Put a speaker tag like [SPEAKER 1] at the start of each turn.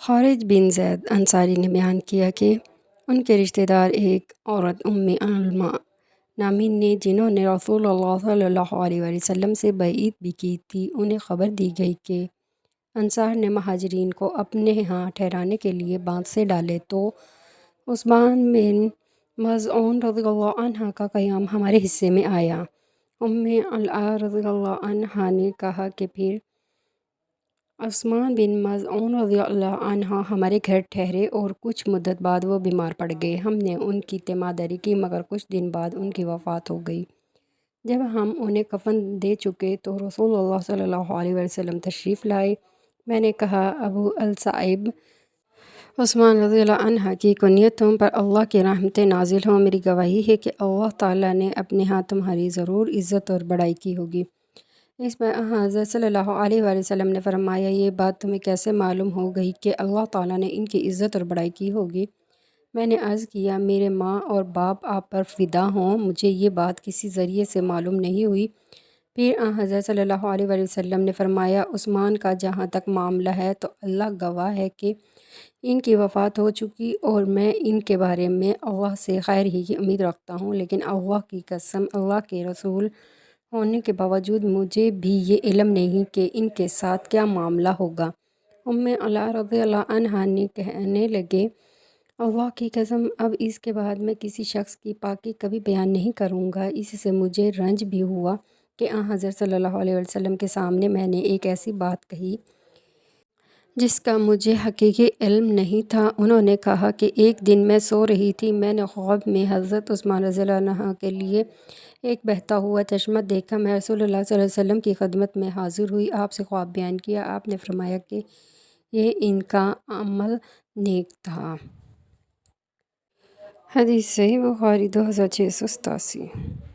[SPEAKER 1] خارج بن زید انصاری نے بیان کیا کہ ان کے رشتہ دار ایک عورت علماء نامی نے جنہوں نے رسول اللہ صلی اللہ علیہ وآلہ وسلم سے بیعت بھی کی تھی، انہیں خبر دی گئی کہ انصار نے مہاجرین کو اپنے ہاں ٹھہرانے کے لیے باندھ سے ڈالے تو عثمان بن مظعون رضی اللہ عنہ کا قیام ہمارے حصے میں آیا۔ علیہ رضی اللہ عنہ نے کہا کہ پھر عثمان بن مظعون رضی اللہ عنہ ہمارے گھر ٹھہرے اور کچھ مدت بعد وہ بیمار پڑ گئے۔ ہم نے ان کی تیمارداری کی مگر کچھ دن بعد ان کی وفات ہو گئی۔ جب ہم انہیں کفن دے چکے تو رسول اللہ صلی اللہ علیہ وسلم تشریف لائے۔ میں نے کہا، ابو الصائب، عثمان رضی اللہ عنہ کی کنیتوں پر اللہ کی رحمتیں نازل ہوں۔ میری گواہی ہے کہ اللہ تعالیٰ نے اپنے ہاں تمہاری ضرور عزت اور بڑائی کی ہوگی۔ اس پر حضرت صلی اللہ علیہ وآلہ وسلم نے فرمایا، یہ بات تمہیں کیسے معلوم ہو گئی کہ اللہ تعالیٰ نے ان کی عزت اور بڑائی کی ہوگی؟ میں نے عرض کیا، میرے ماں اور باپ آپ پر فدا ہوں، مجھے یہ بات کسی ذریعے سے معلوم نہیں ہوئی۔ پھر حضرت صلی اللہ علیہ وآلہ وسلم نے فرمایا، عثمان کا جہاں تک معاملہ ہے تو اللہ گواہ ہے کہ ان کی وفات ہو چکی اور میں ان کے بارے میں اللہ سے خیر ہی کی امید رکھتا ہوں، لیکن اللہ کی قسم، اللہ کے رسول ہونے کے باوجود مجھے بھی یہ علم نہیں کہ ان کے ساتھ کیا معاملہ ہوگا۔ علیہ رضی اللہ عنہ نے کہنے لگے، اللہ کی قسم، اب اس کے بعد میں کسی شخص کی پاکی کبھی بیان نہیں کروں گا۔ اس سے مجھے رنج بھی ہوا کہ حضرت صلی اللہ علیہ وسلم کے سامنے میں نے ایک ایسی بات کہی جس کا مجھے حقیقی علم نہیں تھا۔ انہوں نے کہا کہ ایک دن میں سو رہی تھی، میں نے خواب میں حضرت عثمان رضی اللہ عنہ کے لیے ایک بہتا ہوا چشمہ دیکھا۔ میں رسول اللہ صلی اللہ علیہ وسلم کی خدمت میں حاضر ہوئی، آپ سے خواب بیان کیا۔ آپ نے فرمایا کہ یہ ان کا عمل نیک تھا۔ حدیث صحیح بخاری 2687۔